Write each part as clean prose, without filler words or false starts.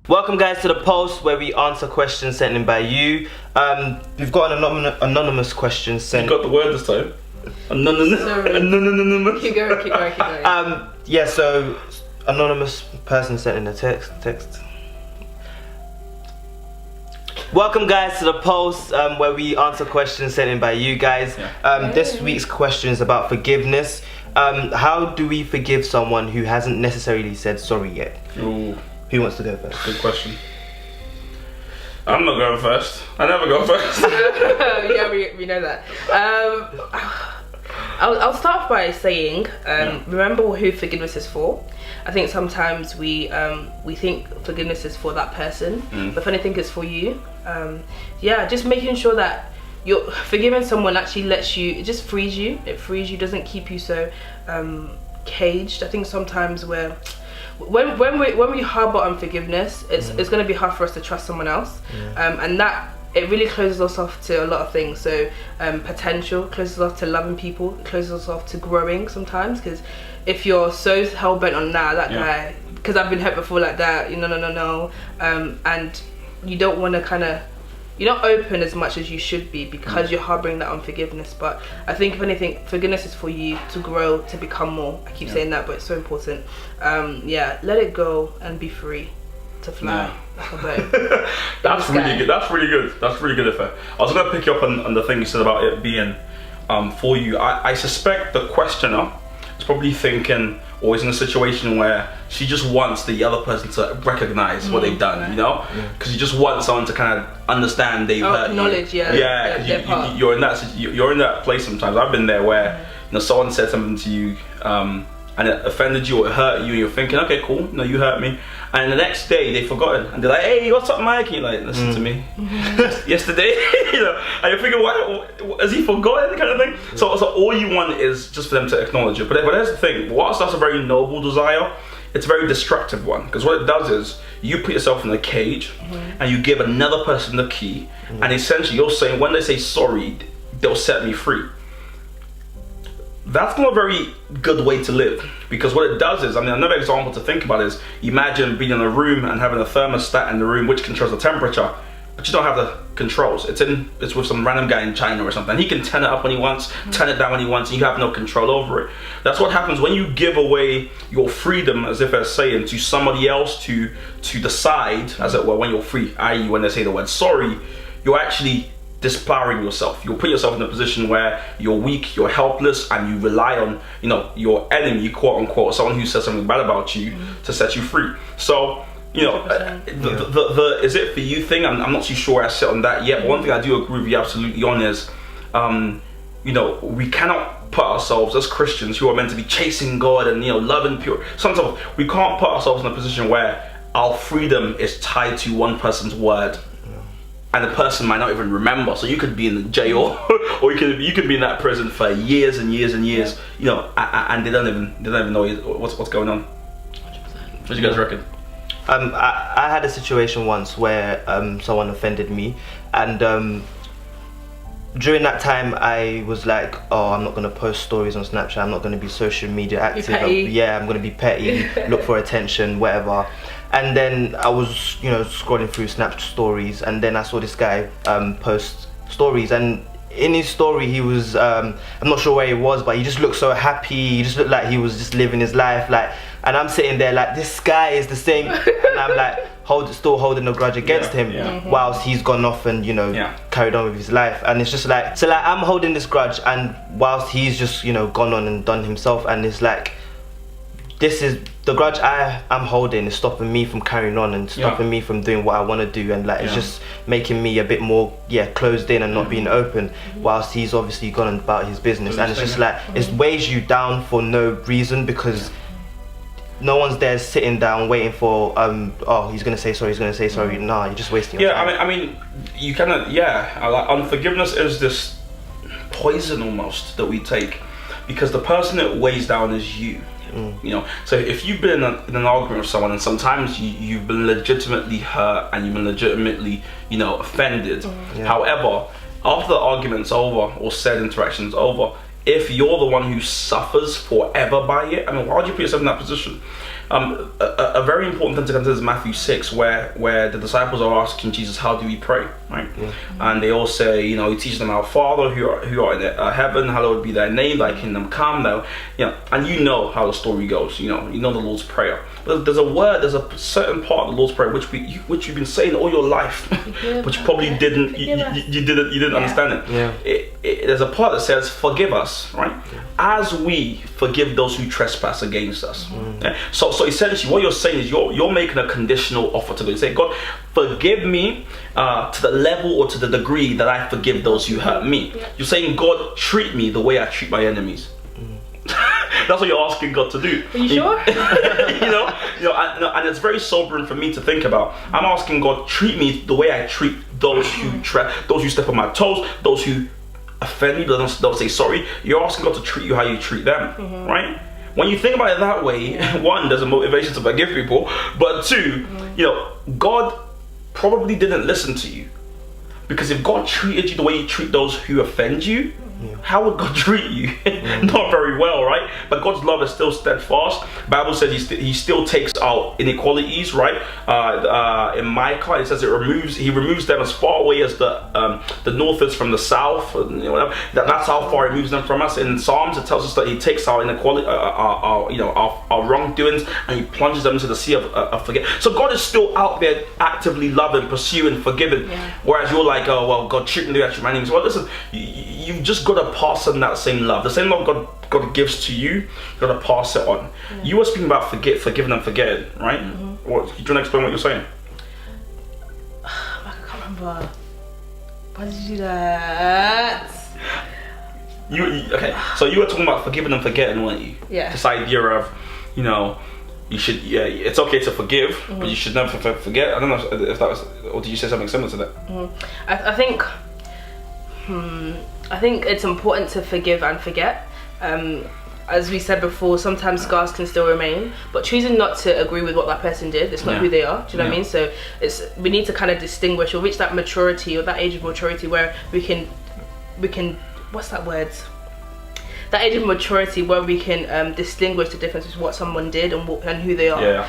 Welcome guys to the post where we answer questions sent in by you. We've got an anonymous question sent. You got the word this time. Anonymous. Keep going. Yeah, so anonymous person sent in a text. Welcome guys to the post where we answer questions sent in by you guys. This week's question is about forgiveness. How do we forgive someone who hasn't necessarily said sorry yet? Ooh. Who wants to go first? Good question. I'm not going first. I never go first. Yeah, we know that. I'll start by saying, remember who forgiveness is for. I think sometimes we think forgiveness is for that person, but if anything, it's for you. Just making sure that you're forgiving someone actually lets you. It just frees you. It frees you. Doesn't keep you so caged. I think sometimes when we harbor unforgiveness, it's going to be hard for us to trust someone else, and that it really closes us off to a lot of things. So potential closes us off to loving people, it closes us off to growing sometimes, because if you're so hell-bent on that guy, because I've been hurt before like that, no, and you don't want to you're not open as much as you should be because you're harboring that unforgiveness. But I think if anything, forgiveness is for you to grow, to become more. I keep saying that, but it's so important. Let it go and be free to fly like a bird. That's really good. That's really good. That's really good. I was going to pick you up on the thing you said about it being for you. I suspect the questioner is probably thinking, or is in a situation where she just wants the other person to recognize what they've done, because you just want someone to kind of understand they've hurt acknowledge, you. Because you're in that place sometimes. I've been there where someone said something to you and it offended you or it hurt you, and you're thinking, okay, cool, you hurt me, and the next day they've forgotten and they're like, hey, what's up, Mike? And you're like, listen to me yesterday, and you're thinking, what has he forgotten, kind of thing. So all you want is just for them to acknowledge it. But here's the thing, whilst that's a very noble desire, it's a very destructive one, because what it does is you put yourself in a cage and you give another person the key, and essentially you're saying, when they say sorry, they'll set me free. That's not a very good way to live, because what it does is, another example to think about is, imagine being in a room and having a thermostat in the room which controls the temperature, but you don't have the controls. It's with some random guy in China or something. He can turn it up when he wants, turn it down when he wants, and you have no control over it. That's what happens when you give away your freedom, as if they're saying, to somebody else to decide, as it were, when you're free, i.e. when they say the word sorry, you're actually disempowering yourself. You'll put yourself in a position where you're weak, you're helpless, and you rely on your enemy, quote unquote, someone who says something bad about you to set you free. So the is it for you thing, I'm not too sure where I sit on that yet. One thing I do agree with you absolutely on is we cannot put ourselves as Christians who are meant to be chasing God and loving pure, sometimes we can't put ourselves in a position where our freedom is tied to one person's word. And the person might not even remember, so you could be in the jail, or you could be in that prison for years and years and years, and they don't even know what's going on. 100%. What do you guys reckon? I had a situation once where someone offended me, and during that time I was like, oh, I'm not going to post stories on Snapchat, I'm not going to be social media active, I'm going to be petty, look for attention, whatever. And then I was scrolling through Snap stories, and then I saw this guy post stories, and in his story he was I'm not sure where he was, but he just looked so happy, he just looked like he was just living his life, and I'm sitting there like, this guy is the same, and I'm like still holding a grudge against him, whilst he's gone off and carried on with his life. And it's just like, so I'm holding this grudge, and whilst he's just gone on and done himself, and it's like, this is the grudge I'm holding is stopping me from carrying on and stopping me from doing what I want to do, and it's just making me a bit more closed in and not being open, whilst he's obviously gone about his business. And it's just like, it weighs you down for no reason, because no one's there sitting down waiting for he's gonna say sorry, no, you're just wasting your time. I mean you cannot, unforgiveness is this poison almost that we take, because the person that weighs down is you. So if you've been in an argument with someone, and sometimes you've been legitimately hurt and you've been legitimately offended, however, after the argument's over or said interaction's over, if you're the one who suffers forever by it, why would you put yourself in that position? A very important thing to consider is Matthew 6, where the disciples are asking Jesus, how do we pray, right? And they all say, you know, he teaches them, our Father who are in heaven, hallowed be thy name, thy kingdom come, thou, you know, and you know how the story goes, you know the Lord's Prayer. But there's a certain part of the Lord's Prayer which you've been saying all your life, but you probably didn't understand it. There's a part that says, forgive us, right? As we forgive those who trespass against us. Okay? So essentially what you're saying is you're making a conditional offer to God. You say, God, forgive me to the level or to the degree that I forgive those who hurt me. You're saying, God, treat me the way I treat my enemies. That's what you're asking God to do. Are you sure? And it's very sobering for me to think about. I'm asking God, treat me the way I treat those who step on my toes, those who offend me, but don't say sorry. You're asking God to treat you how you treat them, right? When you think about it that way, one, there's a motivation to forgive people, but two, God probably didn't listen to you. Because if God treated you the way you treat those who offend you, how would God treat you? Not very well, right? But God's love is still steadfast. Bible says he still takes out inequalities, right? In Micah, it says he removes them as far away as the north is from the south. That's how far he moves them from us. In Psalms, it tells us that he takes our inequality, our wrongdoings, and he plunges them into the sea of forget. So God is still out there actively loving, pursuing, forgiving. Whereas you're like, oh well, God treat me the way I treat my enemies. Well, listen, you've just got to pass on that same love. The same love God gives to you, you've got to pass it on. You were speaking about forgiving and forgetting, right? What, do you want to explain what you're saying? I can't remember. Why did you do that? Okay, so you were talking about forgiving and forgetting, weren't you? Yeah. This idea of, you should, it's okay to forgive, but you should never forget. I don't know if that was, or did you say something similar to that? I think it's important to forgive and forget. As we said before, sometimes scars can still remain, but choosing not to agree with what that person did, it's not who they are. Do you know what I mean? So we need to kind of distinguish or reach that maturity or that age of maturity where we can what's that word? That age of maturity where we can distinguish the difference between what someone did and who they are.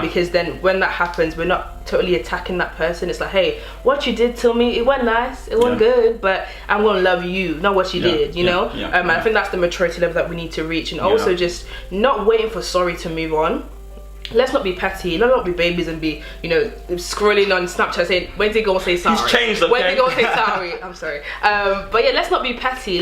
Because then when that happens, we're not totally attacking that person. It's like, hey, what you did to me, it wasn't nice, it wasn't good, but I'm gonna love you, not what you did, you know? And I think that's the maturity level that we need to reach. And also just not waiting for sorry to move on. Let's not be petty, let's not be babies and be, scrolling on Snapchat saying, when's he gonna say sorry? He's changed, okay? When's he gonna say sorry? I'm sorry. But let's not be petty,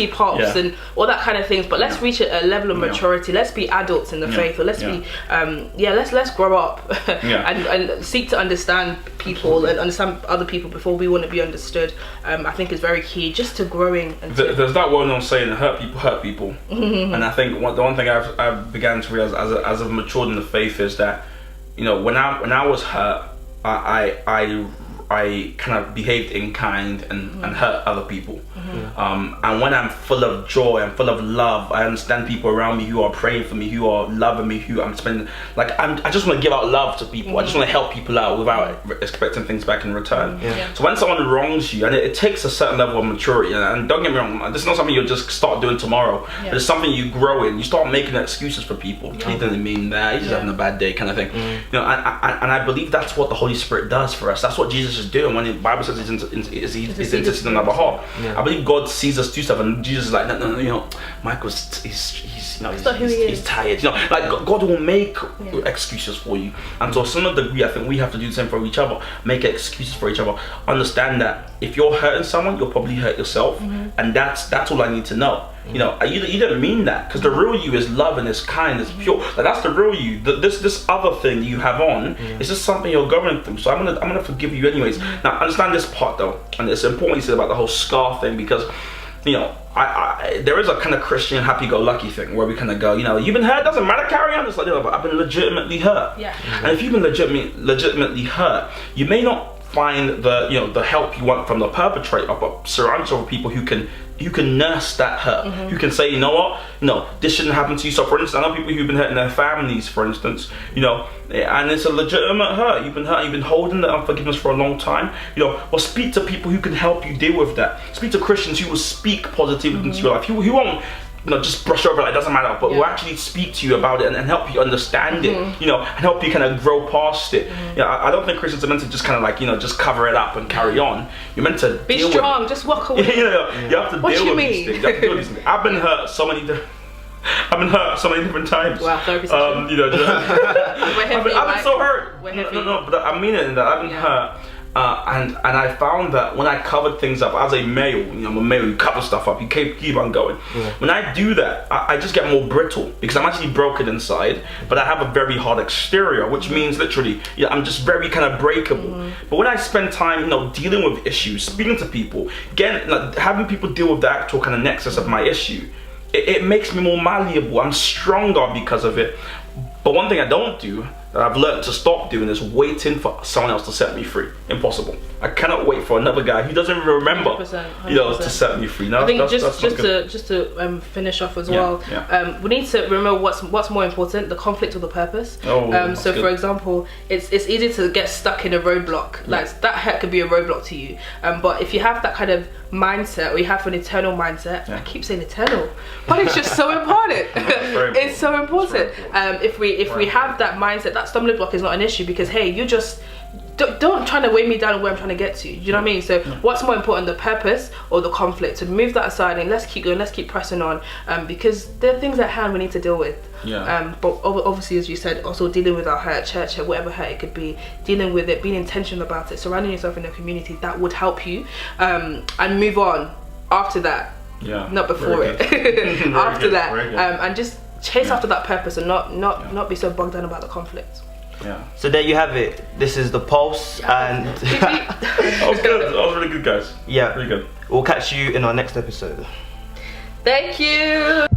pops and all that kind of things, but let's reach a level of maturity. Let's be adults in the faith, or let's be, let's grow up and seek to understand people and understand other people before we want to be understood. I think is very key just to growing. And there's that well-known saying, hurt people. And I think the one thing I've began to realize as I've matured in the faith is that when I was hurt, I kind of behaved in kind and hurt other people. And when I'm full of joy, I'm full of love, I understand people around me who are praying for me, who are loving me, who I'm spending, I just want to give out love to people. I just want to help people out without expecting things back in return. So when someone wrongs you, and it takes a certain level of maturity, and don't get me wrong, this is not something you'll just start doing tomorrow, but it's something you grow in. You start making excuses for people. He didn't mean that, he's just having a bad day kind of thing. And I believe that's what the Holy Spirit does for us. That's what Jesus is doing when the Bible says he's interceding on our behalf. I believe God sees us do stuff, and Jesus is like, no, Michael's he's tired. God will make excuses for you, and to a certain degree, I think we have to do the same for each other. Make excuses for each other. Understand that if you're hurting someone, you'll probably hurt yourself, and that's all I need to know. You didn't mean that, because the real you is love and is kind, is pure. That's the real you. This other thing you have on is just something you're going through. So I'm gonna forgive you anyways. Now understand this part though, and it's important you say about the whole scar thing, because there is a kind of Christian happy-go-lucky thing where we kind of go, you've been hurt, doesn't matter, carry on. It's like, but I've been legitimately hurt. And if you've been legitimately hurt, you may not find the help you want from the perpetrator, but surround yourself with people who can nurse that hurt, who can say, you know what, no, this shouldn't happen to you. So for instance, I know people who've been hurt in their families, for instance, and it's a legitimate hurt. You've been hurt, you've been holding that unforgiveness for a long time, well, speak to people who can help you deal with that. Speak to Christians who will speak positivity into your life, who won't just brush over it, it doesn't matter, but will actually speak to you about it and help you understand it, and help you kind of grow past it. I don't think Christians are meant to just kind of like, just cover it up and carry on. You're meant to be deal strong, with it. just walk away. You have to deal with these things. You have to deal with these things. I've been hurt so many different times. Wow, therapy session. I've been so hurt. No, but I mean it in that I've been hurt. And I found that when I covered things up as a male, I'm a male, you cover stuff up, you keep on going. When I do that, I just get more brittle because I'm actually broken inside, but I have a very hard exterior, which means literally, I'm just very kind of breakable. But when I spend time, dealing with issues, speaking to people, again, having people deal with the actual kind of nexus of my issue, it makes me more malleable. I'm stronger because of it. But one thing I don't do, that I've learned to stop doing, is waiting for someone else to set me free. Impossible. I cannot wait for another guy who doesn't even remember, 100%. To set me free. No, I think just to finish off as well, we need to remember what's more important: the conflict or the purpose. So, for example, it's easy to get stuck in a roadblock. Like that hurt could be a roadblock to you. But if you have that kind of mindset, or you have an eternal mindset, I keep saying eternal, but it's just so important. It's so important. If we have that mindset, that stumbling block is not an issue, because hey, you just don't try to weigh me down where I'm trying to get to. You know what I mean? So what's more important, the purpose or the conflict? So move that aside and let's keep going, let's keep pressing on, because there are things at hand we need to deal with. But obviously, as you said, also dealing with our hurt, church hurt, whatever hurt it could be, dealing with it, being intentional about it, surrounding yourself in a community that would help you, and move on after that. Not before it. After that, and just chase after that purpose and not be so bogged down about the conflict. So there you have it. This is the Pulse, and that was good. That was really good, guys. Yeah, really good. We'll catch you in our next episode. Thank you.